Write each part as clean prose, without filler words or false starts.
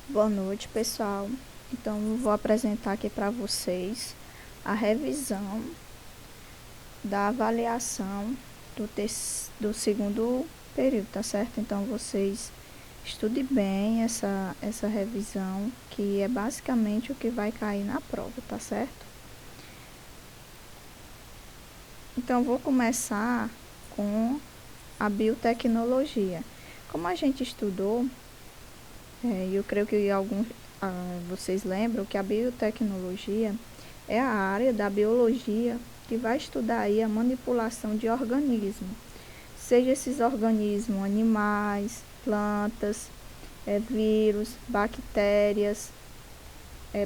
Boa noite, pessoal. Então, eu vou apresentar aqui para vocês a revisão da avaliação do segundo período, tá certo? Então, vocês estudem bem essa revisão, que é basicamente o que vai cair na prova, tá certo? Então, vou começar com a biotecnologia. Como a gente estudou, eu creio que vocês lembram que a biotecnologia é a área da biologia que vai estudar aí a manipulação de organismos, seja esses organismos animais, plantas, vírus, bactérias,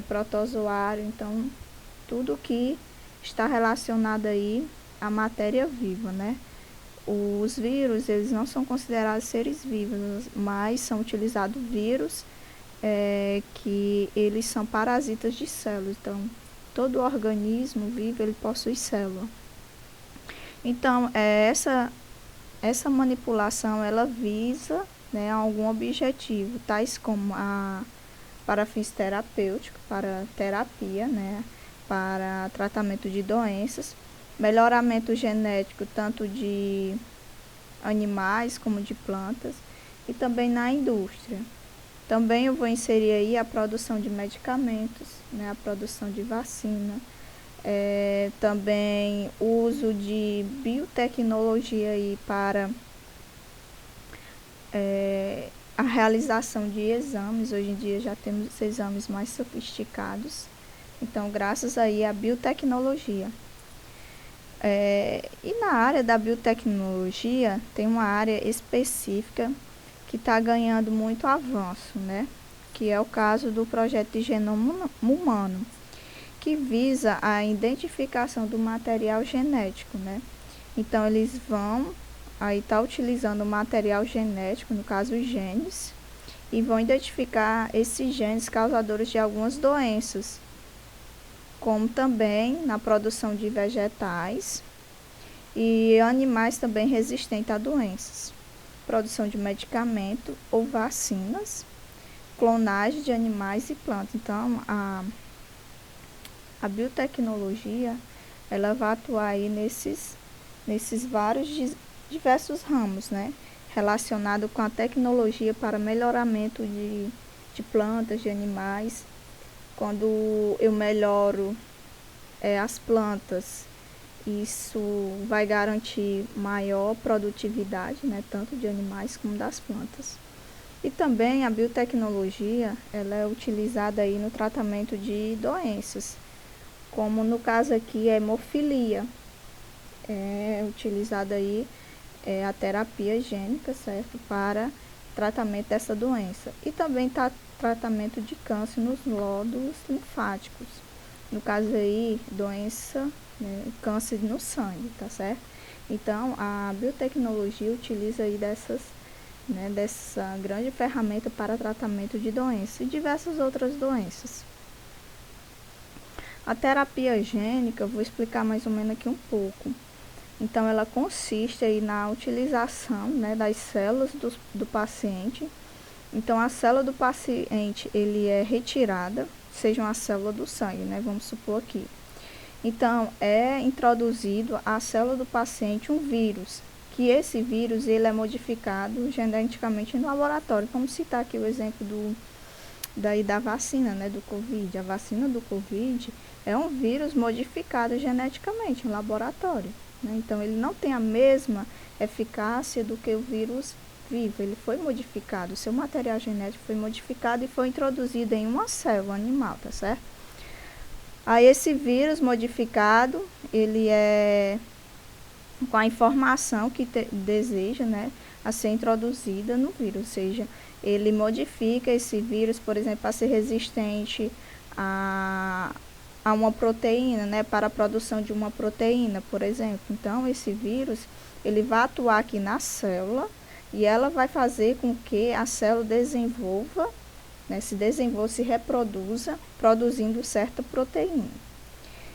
protozoário, então tudo que está relacionado aí à matéria viva, né? Os vírus, eles não são considerados seres vivos, mas são utilizados vírus que eles são parasitas de células. Então, todo organismo vivo, ele possui célula. Então, essa manipulação, ela visa, né, algum objetivo, tais como para fins terapêuticos, para terapia, né, para tratamento de doenças, melhoramento genético tanto de animais como de plantas, e também na indústria. Também eu vou inserir aí a produção de medicamentos, né, a produção de vacina, também o uso de biotecnologia aí para a realização de exames. Hoje em dia já temos exames mais sofisticados, então graças aí à biotecnologia. E na área da biotecnologia tem uma área específica que está ganhando muito avanço, né? Que é o caso do projeto de genoma humano, que visa a identificação do material genético, né? Então eles vão aí estar utilizando o material genético, no caso os genes, e vão identificar esses genes causadores de algumas doenças, como também na produção de vegetais e animais também resistentes a doenças, produção de medicamento ou vacinas, clonagem de animais e plantas. Então, a biotecnologia, ela vai atuar aí nesses diversos ramos, né? Relacionado com a tecnologia para melhoramento de plantas, de animais. Quando eu melhoro as plantas, isso vai garantir maior produtividade, né, tanto de animais como das plantas. E também a biotecnologia, ela é utilizada aí no tratamento de doenças, como no caso aqui a hemofilia. É utilizada aí a terapia gênica, certo, para tratamento dessa doença. E também tratamento de câncer nos nódulos linfáticos. No caso aí, doença, né, câncer no sangue, tá certo? Então, a biotecnologia utiliza aí dessa grande ferramenta para tratamento de doenças e diversas outras doenças. A terapia gênica, eu vou explicar mais ou menos aqui um pouco. Então, ela consiste aí na utilização, né, das células do paciente. Então, a célula do paciente, ele é retirada, seja uma célula do sangue, né, vamos supor aqui. Então, é introduzido à célula do paciente um vírus, que esse vírus ele é modificado geneticamente no laboratório. Vamos citar aqui o exemplo da vacina, né, do Covid. A vacina do Covid é um vírus modificado geneticamente no laboratório, né? Então, ele não tem a mesma eficácia do que o vírus vivo. Ele foi modificado, o seu material genético foi modificado e foi introduzido em uma célula animal, tá certo? Aí esse vírus modificado, ele é com a informação que deseja, né, a ser introduzida no vírus, ou seja, ele modifica esse vírus, por exemplo, para ser resistente a uma proteína, né, para a produção de uma proteína, por exemplo. Então, esse vírus, ele vai atuar aqui na célula e ela vai fazer com que a célula desenvolva, né, se reproduza, produzindo certa proteína.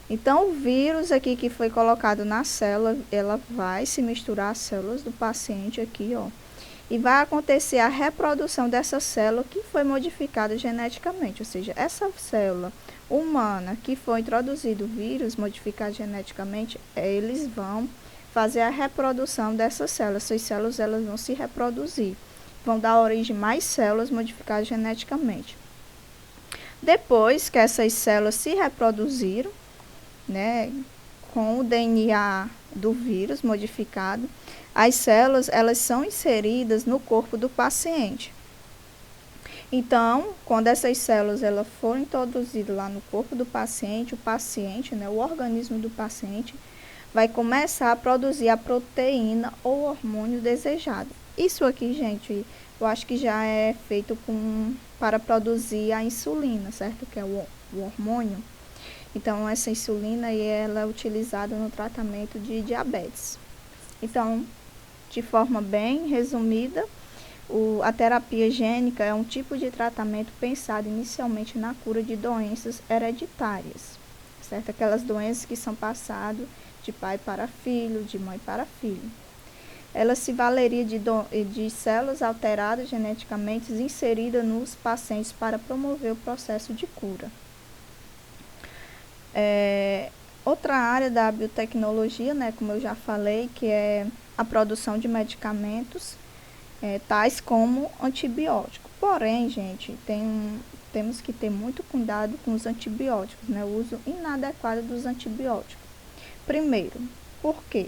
Então, o vírus aqui que foi colocado na célula, ela vai se misturar às células do paciente aqui, ó. e vai acontecer a reprodução dessa célula que foi modificada geneticamente, ou seja, essa célula humana que foi introduzido o vírus modificado geneticamente, eles vão fazer a reprodução dessas células. Essas células elas vão se reproduzir, vão dar origem a mais células modificadas geneticamente. Depois que essas células se reproduziram, né, com o DNA do vírus modificado, as células elas são inseridas no corpo do paciente. Então, quando essas células elas forem introduzidas lá no corpo do paciente, né, o organismo do paciente vai começar a produzir a proteína ou hormônio desejado. Isso aqui, gente, eu acho que já é feito para produzir a insulina, certo? Que é o hormônio. Então, essa insulina ela é utilizada no tratamento de diabetes. Então, de forma bem resumida, a terapia gênica é um tipo de tratamento pensado inicialmente na cura de doenças hereditárias, certo? Aquelas doenças que são passadas de pai para filho, de mãe para filho. Ela se valeria de células alteradas geneticamente inseridas nos pacientes para promover o processo de cura. Outra área da biotecnologia, né, como eu já falei, que é a produção de medicamentos, tais como antibióticos. Porém, gente, temos que ter muito cuidado com os antibióticos, né, o uso inadequado dos antibióticos. Primeiro, por quê?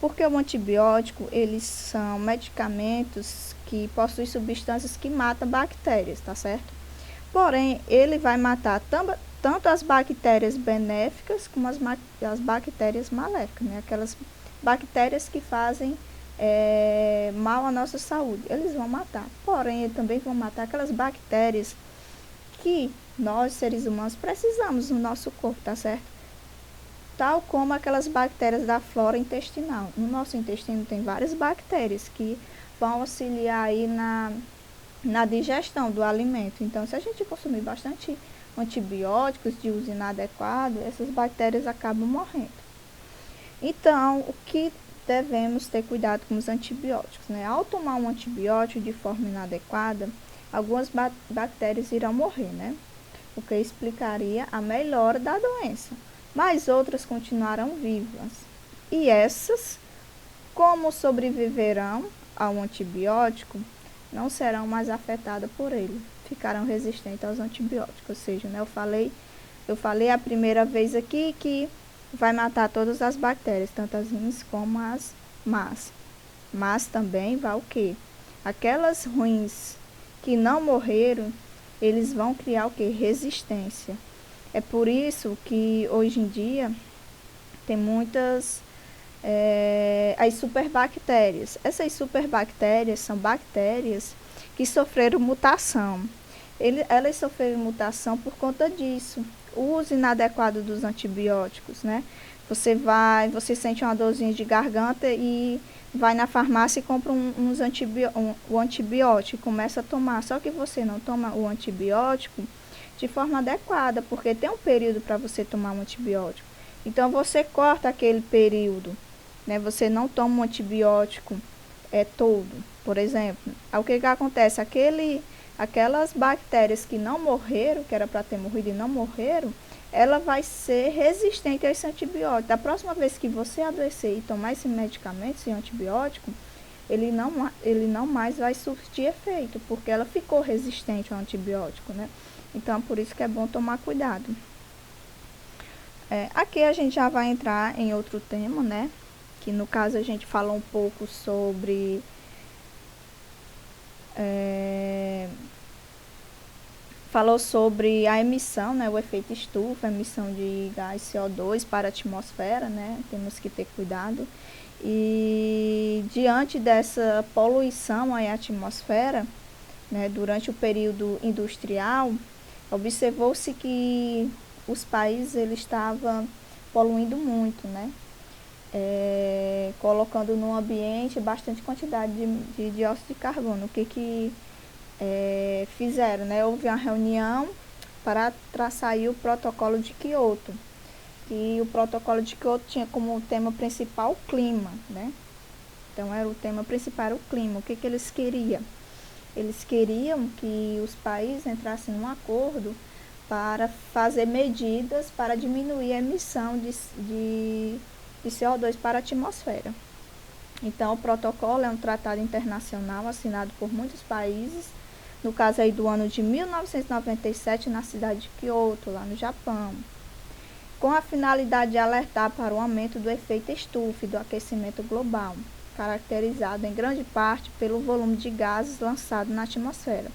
Porque o antibiótico, eles são medicamentos que possuem substâncias que matam bactérias, tá certo? Porém, ele vai matar tanto as bactérias benéficas como as bactérias maléficas, né? Aquelas bactérias que fazem mal à nossa saúde, eles vão matar. Porém, eles também vão matar aquelas bactérias que nós, seres humanos, precisamos no nosso corpo, tá certo? Tal como aquelas bactérias da flora intestinal. No nosso intestino tem várias bactérias que vão auxiliar aí na digestão do alimento. Então, se a gente consumir bastante antibióticos de uso inadequado, essas bactérias acabam morrendo. Então, o que devemos ter cuidado com os antibióticos, né? Ao tomar um antibiótico de forma inadequada, algumas bactérias irão morrer, né? O que explicaria a melhora da doença, mas outras continuarão vivas. E essas, como sobreviverão ao antibiótico, não serão mais afetadas por ele, ficarão resistentes aos antibióticos. Ou seja, né, eu falei a primeira vez aqui que vai matar todas as bactérias, tanto as ruins como as más. Mas também vai o quê? Aquelas ruins que não morreram, eles vão criar o quê? Resistência. É por isso que hoje em dia tem muitas as superbactérias. Essas superbactérias são bactérias que sofreram mutação. Elas sofreram mutação por conta disso. O uso inadequado dos antibióticos, né? Você sente uma dorzinha de garganta e vai na farmácia e compra um antibiótico e começa a tomar. Só que você não toma o antibiótico de forma adequada, porque tem um período para você tomar um antibiótico. Então, você corta aquele período, né? Você não toma um antibiótico todo, por exemplo. Aí, o que acontece? Aquelas bactérias que não morreram, que era para ter morrido e não morreram, ela vai ser resistente a esse antibiótico. Da próxima vez que você adoecer e tomar esse medicamento, esse antibiótico, ele não mais vai surtir efeito, porque ela ficou resistente ao antibiótico, né? Então, por isso que é bom tomar cuidado. Aqui a gente já vai entrar em outro tema, né? Que no caso a gente fala um pouco sobre falou sobre a emissão, né, o efeito estufa, a emissão de gás CO2 para a atmosfera, né, temos que ter cuidado. E diante dessa poluição à atmosfera, né, durante o período industrial, observou-se que os países eles estavam poluindo muito, né, colocando no ambiente bastante quantidade de dióxido de carbono. O que fizeram, né? Houve uma reunião para traçar aí o protocolo de Kyoto. E o protocolo de Kyoto tinha como tema principal o clima, né? Então, era o tema principal, era o clima. O que eles queriam? Eles queriam que os países entrassem num acordo para fazer medidas para diminuir a emissão de CO2 para a atmosfera. Então, o protocolo é um tratado internacional assinado por muitos países, no caso aí do ano de 1997, na cidade de Kyoto, lá no Japão, com a finalidade de alertar para o aumento do efeito estufa e do aquecimento global, caracterizado em grande parte pelo volume de gases lançado na atmosfera,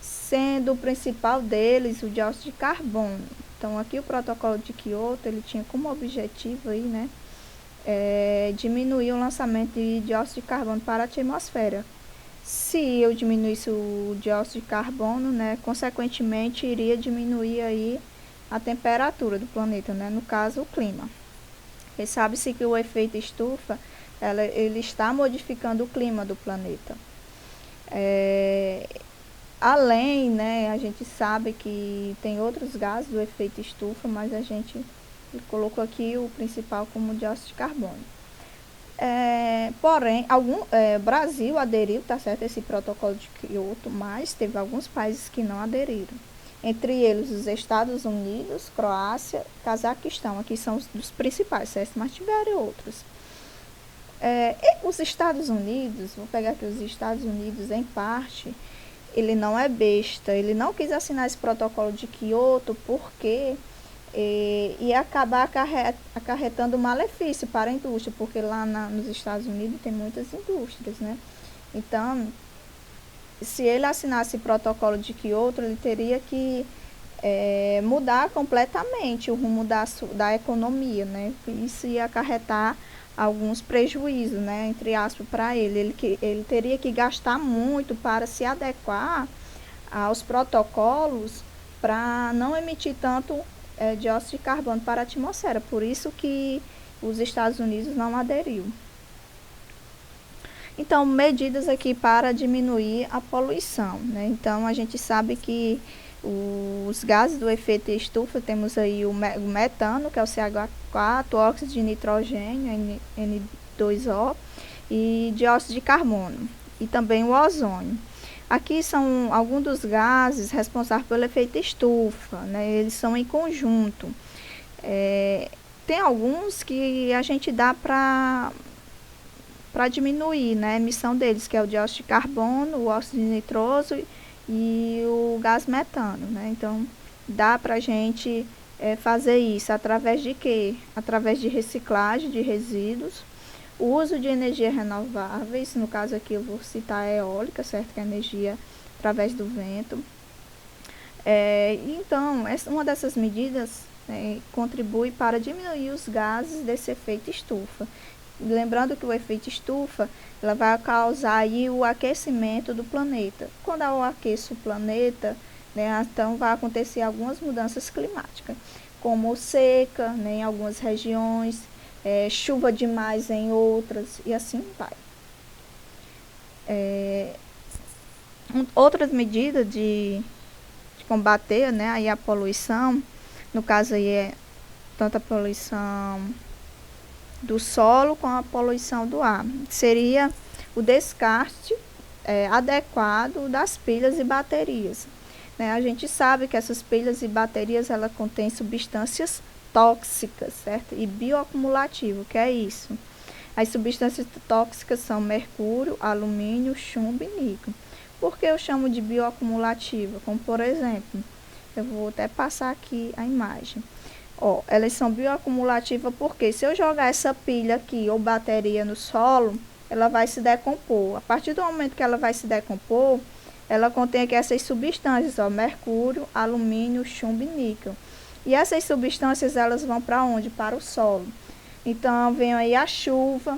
sendo o principal deles o dióxido de carbono. Então, aqui o protocolo de Kyoto, ele tinha como objetivo aí, né, diminuir o lançamento de dióxido de carbono para a atmosfera. Se eu diminuísse o dióxido de carbono, né, consequentemente iria diminuir aí a temperatura do planeta, né, no caso o clima. E sabe-se que o efeito estufa, ele está modificando o clima do planeta. Além, né, a gente sabe que tem outros gases do efeito estufa, mas a gente colocou aqui o principal como dióxido de carbono. Porém, Brasil aderiu, tá certo, esse protocolo de Kyoto, mas teve alguns países que não aderiram. Entre eles os Estados Unidos, Croácia, Cazaquistão. Aqui são os principais, certo? Mas tiveram outros. Os Estados Unidos, vou pegar aqui os Estados Unidos, em parte, ele não é besta. Ele não quis assinar esse protocolo de Kyoto porque ia acabar acarretando malefício para a indústria, porque lá nos Estados Unidos tem muitas indústrias, né? Então, se ele assinasse o protocolo de Kyoto, ele teria que mudar completamente o rumo da economia, né? Isso ia acarretar alguns prejuízos, né, entre aspas, para ele. Ele teria que gastar muito para se adequar aos protocolos para não emitir tanto dióxido de carbono para a atmosfera. Por isso que os Estados Unidos não aderiu. Então, medidas aqui para diminuir a poluição, né? Então, a gente sabe que os gases do efeito estufa, temos aí o metano, que é o CH4, óxido de nitrogênio, N2O, e dióxido de carbono, e também o ozônio. Aqui são alguns dos gases responsáveis pelo efeito estufa, né? Eles são em conjunto. Tem alguns que a gente dá para diminuir, né, a emissão deles, que é o dióxido de carbono, o óxido nitroso e o gás metano, né? Então, dá para a gente fazer isso através de quê? Através de reciclagem de resíduos, o uso de energias renováveis, no caso aqui eu vou citar a eólica, certo? Que é a energia através do vento. Então, uma dessas medidas contribui para diminuir os gases desse efeito estufa. Lembrando que o efeito estufa ela vai causar aí o aquecimento do planeta. Quando eu aqueço o planeta, né, então vai acontecer algumas mudanças climáticas, como seca, né, em algumas regiões, chuva demais em outras, e assim vai. Outras medidas de combater, né, aí a poluição, no caso aí é tanto a poluição do solo com a poluição do ar, seria o descarte adequado das pilhas e baterias, né? A gente sabe que essas pilhas e baterias ela contêm substâncias tóxicas, certo? E bioacumulativo, que é isso? As substâncias tóxicas são mercúrio, alumínio, chumbo e níquel. Por que eu chamo de bioacumulativa? Como por exemplo, eu vou até passar aqui a imagem. Elas são bioacumulativas porque se eu jogar essa pilha aqui ou bateria no solo, ela vai se decompor. A partir do momento que ela vai se decompor, ela contém aqui essas substâncias, mercúrio, alumínio, chumbo e níquel. E essas substâncias, elas vão para onde? Para o solo. Então, vem aí a chuva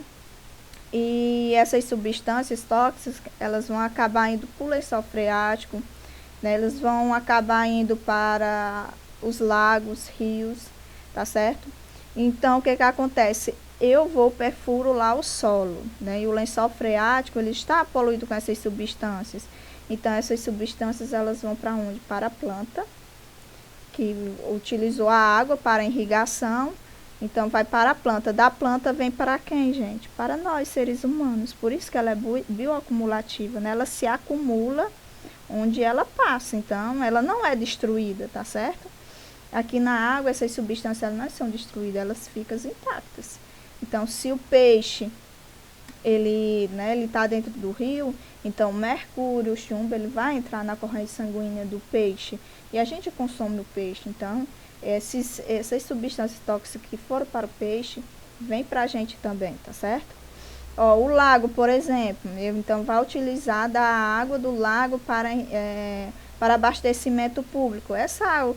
e essas substâncias tóxicas, elas vão acabar indo para o lençol freático, né? Elas vão acabar indo para os lagos, rios, tá certo? Então, o que acontece? Eu perfuro lá o solo, né? E o lençol freático, ele está poluído com essas substâncias. Então, essas substâncias, elas vão para onde? Para a planta, que utilizou a água para a irrigação, Então vai para a planta. Da planta vem para quem, gente? Para nós, seres humanos. Por isso que ela é bioacumulativa, né? Ela se acumula onde ela passa. Então, ela não é destruída, tá certo? Aqui na água, essas substâncias não são destruídas, elas ficam intactas. Então, se o peixe ele tá dentro do rio, então o mercúrio, o chumbo, ele vai entrar na corrente sanguínea do peixe e a gente consome o peixe. Então, essas substâncias tóxicas que foram para o peixe, vem para a gente também, tá certo? Ó, o lago, por exemplo, então vai utilizar da água do lago para abastecimento público. Essa água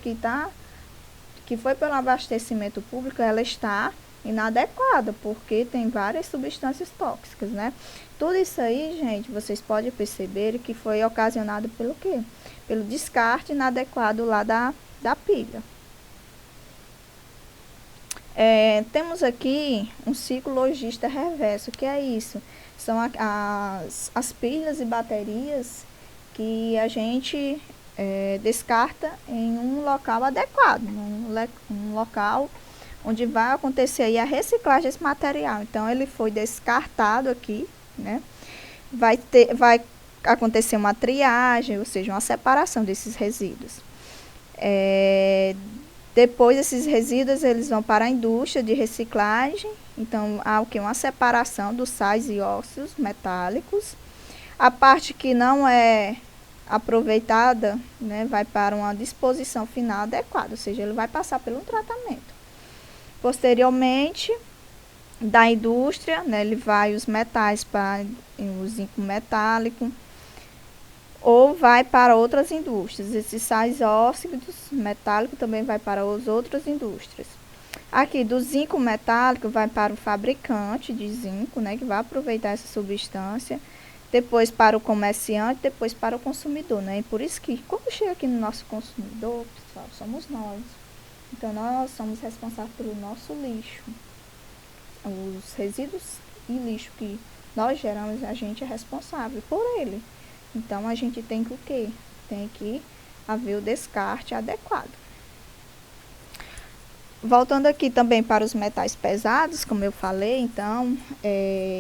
que foi pelo abastecimento público, ela está inadequada, porque tem várias substâncias tóxicas, né? Tudo isso aí, gente, vocês podem perceber que foi ocasionado pelo quê? Pelo descarte inadequado lá da pilha. Temos aqui um ciclo logista reverso. O que é isso? São as pilhas e baterias que a gente descarta em um local adequado, um local onde vai acontecer aí a reciclagem desse material. Então, ele foi descartado aqui, né? Vai acontecer uma triagem, ou seja, uma separação desses resíduos. Depois, esses resíduos eles vão para a indústria de reciclagem. Então, há o que? Uma separação dos sais e óxidos metálicos. A parte que não é aproveitada, né, vai para uma disposição final adequada, ou seja, ele vai passar por um tratamento. Posteriormente, da indústria, né, ele vai os metais para o zinco metálico, ou vai para outras indústrias. Esses sais óxidos metálicos também vai para as outras indústrias. Aqui, do zinco metálico, vai para o fabricante de zinco, né, que vai aproveitar essa substância, depois para o comerciante, depois para o consumidor, né? E por isso que, quando chega aqui no nosso consumidor, pessoal, somos nós. Então, nós somos responsáveis pelo nosso lixo. Os resíduos e lixo que nós geramos, a gente é responsável por ele. Então, a gente tem que o quê? Tem que haver o descarte adequado. Voltando aqui também para os metais pesados, como eu falei, então,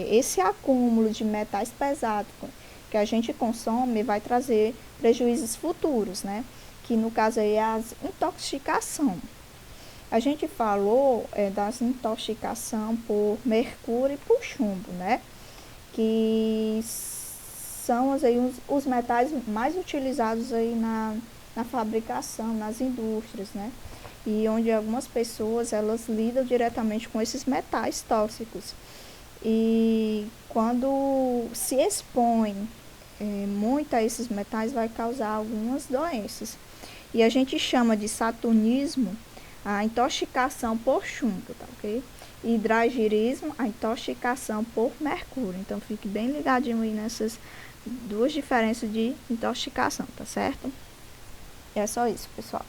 esse acúmulo de metais pesados que a gente consome vai trazer prejuízos futuros, né? Que no caso aí é a intoxicação. A gente falou das intoxicação por mercúrio e por chumbo, né? Que são aí, os metais mais utilizados aí na fabricação, nas indústrias, né? E onde algumas pessoas elas lidam diretamente com esses metais tóxicos. E quando se expõe muito a esses metais, vai causar algumas doenças. E a gente chama de saturnismo a intoxicação por chumbo, tá ok? E hidragirismo, a intoxicação por mercúrio. Então, fique bem ligadinho aí nessas duas diferenças de intoxicação, tá certo? E é só isso, pessoal.